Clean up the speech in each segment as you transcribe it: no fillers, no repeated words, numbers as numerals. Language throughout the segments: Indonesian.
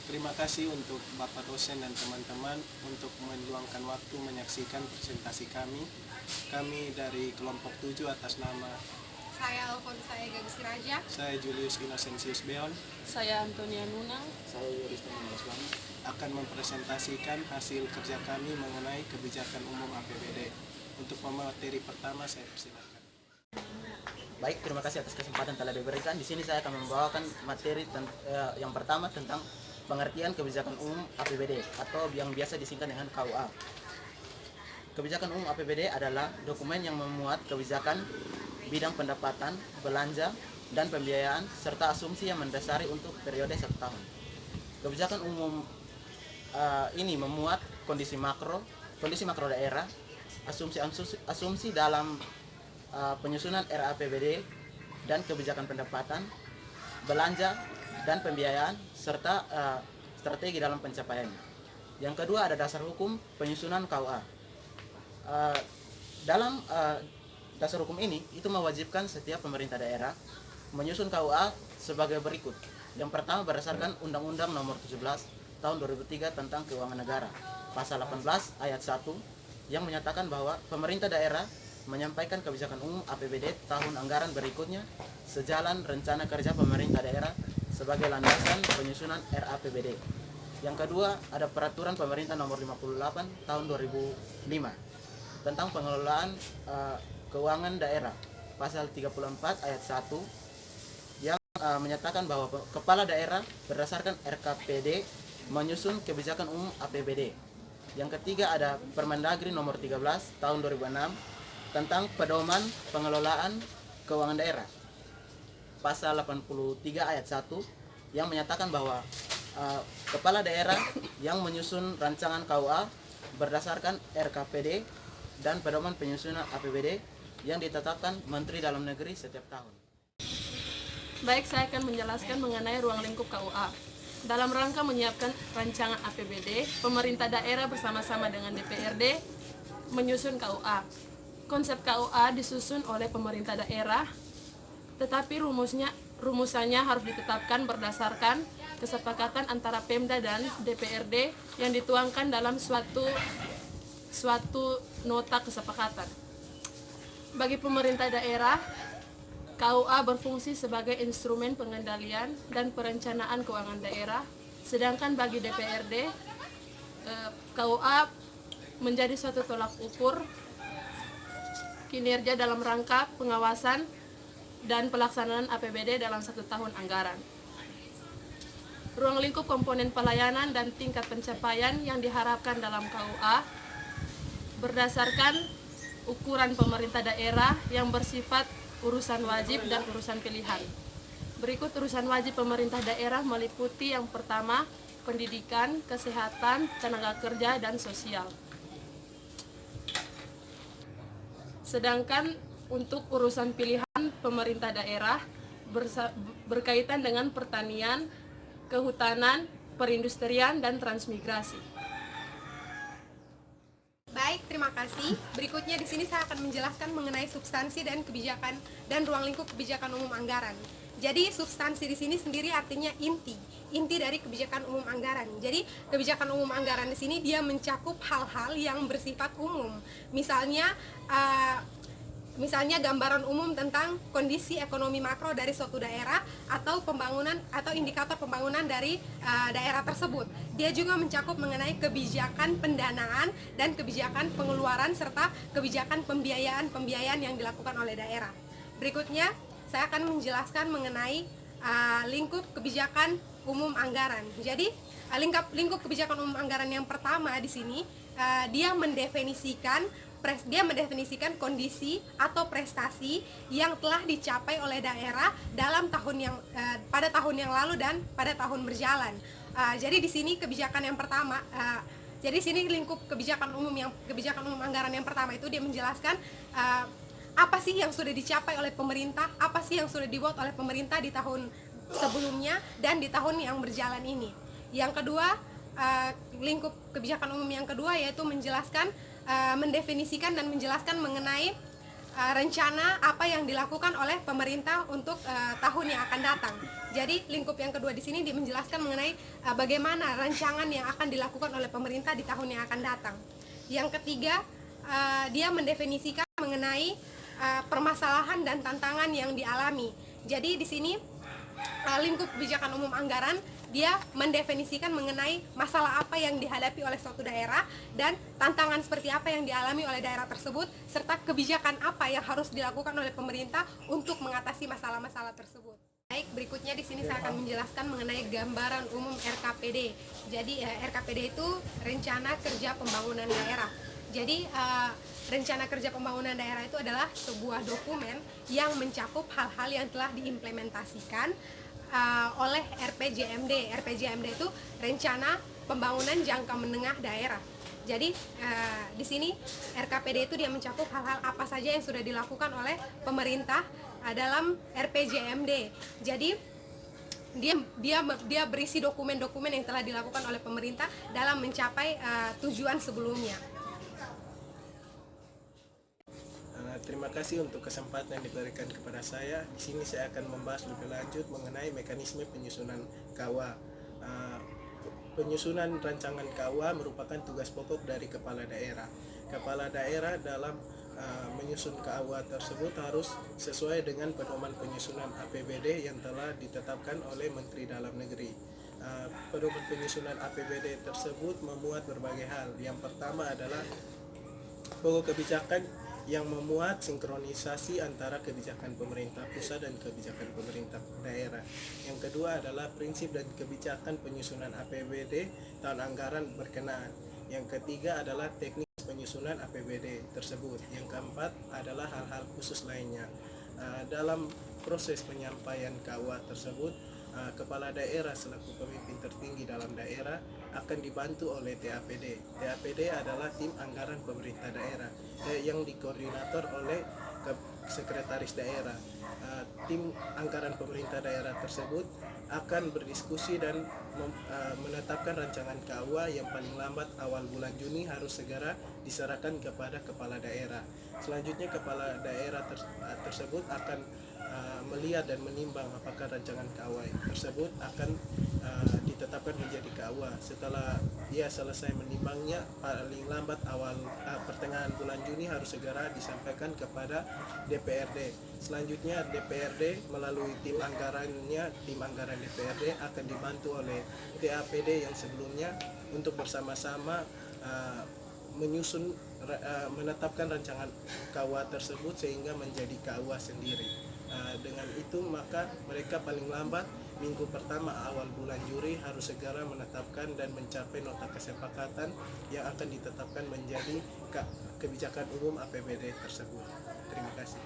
Terima kasih untuk Bapak dosen dan teman-teman untuk meluangkan waktu menyaksikan presentasi kami. Kami dari kelompok 7 atas nama Saya Alfonsa Ega Raja. saya Julius Innocentius Beon Saya Antonia Nunang. Saya Yuris Islam. akan mempresentasikan hasil kerja kami mengenai kebijakan umum APBD. Untuk pemateri pertama saya persilakan. Baik, terima kasih atas kesempatan telah diberikan. Di sini saya akan membawakan materi yang pertama tentang pengertian kebijakan umum APBD atau yang biasa disingkat dengan KUA. Kebijakan umum APBD adalah dokumen yang memuat kebijakan bidang pendapatan, belanja, dan pembiayaan serta asumsi yang mendasari untuk periode 1 tahun. Kebijakan umum ini memuat kondisi makro daerah, asumsi dalam penyusunan RAPBD dan kebijakan pendapatan, belanja dan pembiayaan serta strategi dalam pencapaiannya. Yang kedua ada dasar hukum penyusunan KUA. Dalam dasar hukum ini itu mewajibkan setiap pemerintah daerah menyusun KUA sebagai berikut. Yang pertama berdasarkan Undang-Undang Nomor 17 Tahun 2003 tentang Keuangan Negara, Pasal 18 Ayat 1 yang menyatakan bahwa pemerintah daerah menyampaikan kebijakan umum APBD tahun anggaran berikutnya sejalan rencana kerja pemerintah daerah sebagai landasan penyusunan RAPBD. Yang kedua ada Peraturan Pemerintah Nomor 58 Tahun 2005 tentang pengelolaan keuangan daerah, Pasal 34 Ayat 1 yang menyatakan bahwa kepala daerah berdasarkan RKPD menyusun kebijakan umum APBD. Yang ketiga ada Permendagri Nomor 13 Tahun 2006 tentang pedoman pengelolaan keuangan daerah, Pasal 83 Ayat 1 yang menyatakan bahwa kepala daerah yang menyusun rancangan KUA berdasarkan RKPD dan pedoman penyusunan APBD yang ditetapkan Menteri Dalam Negeri setiap tahun. Baik, saya akan menjelaskan mengenai ruang lingkup KUA. Dalam rangka menyiapkan rancangan APBD, pemerintah daerah bersama-sama dengan DPRD menyusun KUA. Konsep KUA disusun oleh pemerintah daerah, tetapi rumusannya harus ditetapkan berdasarkan kesepakatan antara Pemda dan DPRD yang dituangkan dalam suatu nota kesepakatan. Bagi pemerintah daerah, KUA berfungsi sebagai instrumen pengendalian dan perencanaan keuangan daerah, sedangkan bagi DPRD, KUA menjadi suatu tolak ukur kinerja dalam rangka pengawasan dan pelaksanaan APBD dalam 1 tahun anggaran. Ruang lingkup komponen pelayanan dan tingkat pencapaian yang diharapkan dalam KUA berdasarkan ukuran pemerintah daerah yang bersifat urusan wajib dan urusan pilihan. Berikut urusan wajib pemerintah daerah meliputi yang pertama, pendidikan, kesehatan, tenaga kerja, dan sosial. Sedangkan untuk urusan pilihan pemerintah daerah berkaitan dengan pertanian, kehutanan, perindustrian, dan transmigrasi. Baik, terima kasih. Berikutnya di sini saya akan menjelaskan mengenai substansi dan kebijakan dan ruang lingkup kebijakan umum anggaran. Jadi substansi di sini sendiri artinya inti dari kebijakan umum anggaran. Jadi kebijakan umum anggaran di sini dia mencakup hal-hal yang bersifat umum. Misalnya gambaran umum tentang kondisi ekonomi makro dari suatu daerah atau pembangunan atau indikator pembangunan dari daerah tersebut. Dia juga mencakup mengenai kebijakan pendanaan dan kebijakan pengeluaran serta kebijakan pembiayaan yang dilakukan oleh daerah. Berikutnya saya akan menjelaskan mengenai lingkup kebijakan umum anggaran. Jadi lingkup kebijakan umum anggaran yang pertama di sini dia mendefinisikan kondisi atau prestasi yang telah dicapai oleh daerah dalam pada tahun yang lalu dan pada tahun berjalan. Jadi di sini kebijakan yang pertama, jadi sini lingkup kebijakan umum anggaran yang pertama itu dia menjelaskan apa sih yang sudah dicapai oleh pemerintah, apa sih yang sudah dibuat oleh pemerintah di tahun sebelumnya dan di tahun yang berjalan ini. Yang kedua, lingkup kebijakan umum yang kedua yaitu menjelaskan mendefinisikan dan menjelaskan mengenai rencana apa yang dilakukan oleh pemerintah untuk tahun yang akan datang. Jadi lingkup yang kedua di sini dia menjelaskan mengenai bagaimana rancangan yang akan dilakukan oleh pemerintah di tahun yang akan datang. Yang ketiga, dia mendefinisikan mengenai permasalahan dan tantangan yang dialami. Jadi di sini lingkup kebijakan umum anggaran dia mendefinisikan mengenai masalah apa yang dihadapi oleh suatu daerah dan tantangan seperti apa yang dialami oleh daerah tersebut serta kebijakan apa yang harus dilakukan oleh pemerintah untuk mengatasi masalah-masalah tersebut. Baik, berikutnya di sini saya akan menjelaskan mengenai gambaran umum RKPD. Jadi RKPD itu Rencana Kerja Pembangunan Daerah. Jadi Rencana Kerja Pembangunan Daerah itu adalah sebuah dokumen yang mencakup hal-hal yang telah diimplementasikan oleh RPJMD. RPJMD itu Rencana Pembangunan Jangka Menengah Daerah. Jadi di sini RKPD itu dia mencakup hal-hal apa saja yang sudah dilakukan oleh pemerintah dalam RPJMD. Jadi dia berisi dokumen-dokumen yang telah dilakukan oleh pemerintah dalam mencapai tujuan sebelumnya. Terima kasih untuk kesempatan yang diberikan kepada saya. Di sini saya akan membahas lebih lanjut mengenai mekanisme penyusunan KUA. Penyusunan rancangan KUA merupakan tugas pokok dari kepala daerah. Kepala daerah dalam menyusun KUA tersebut harus sesuai dengan pedoman penyusunan APBD yang telah ditetapkan oleh Menteri Dalam Negeri. Pedoman penyusunan APBD tersebut memuat berbagai hal. Yang pertama adalah pokok kebijakan yang memuat sinkronisasi antara kebijakan pemerintah pusat dan kebijakan pemerintah daerah. Yang kedua adalah prinsip dan kebijakan penyusunan APBD tahun anggaran berkenaan. Yang ketiga adalah teknik penyusunan APBD tersebut. Yang keempat adalah hal-hal khusus lainnya. Dalam proses penyampaian KUA tersebut, kepala daerah selaku pemimpin tertinggi dalam daerah akan dibantu oleh TAPD. TAPD adalah tim anggaran pemerintah daerah yang dikoordinator oleh sekretaris daerah. Tim anggaran pemerintah daerah tersebut akan berdiskusi dan menetapkan rancangan KUA yang paling lambat awal bulan Juni harus segera diserahkan kepada kepala daerah. Selanjutnya kepala daerah tersebut akan melihat dan menimbang apakah rancangan KUA tersebut akan ditetapkan menjadi KUA. Setelah ia selesai menimbangnya, paling lambat awal pertengahan bulan Juni harus segera disampaikan kepada DPRD. Selanjutnya DPRD melalui tim anggarannya, tim anggaran DPRD akan dibantu oleh TAPD yang sebelumnya untuk bersama-sama menyusun menetapkan rancangan KUA tersebut sehingga menjadi KUA sendiri. Dengan itu maka mereka paling lambat minggu pertama awal bulan Juli harus segera menetapkan dan mencapai nota kesepakatan yang akan ditetapkan menjadi kebijakan umum APBD tersebut. Terima kasih.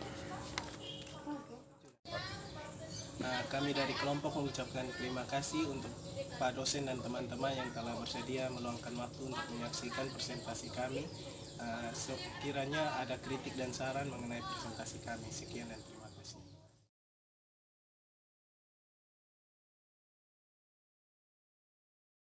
Kami dari kelompok mengucapkan terima kasih untuk Pak dosen dan teman-teman yang telah bersedia meluangkan waktu untuk menyaksikan presentasi kami. Sekiranya ada kritik dan saran mengenai presentasi kami. Sekian dan terima kasih.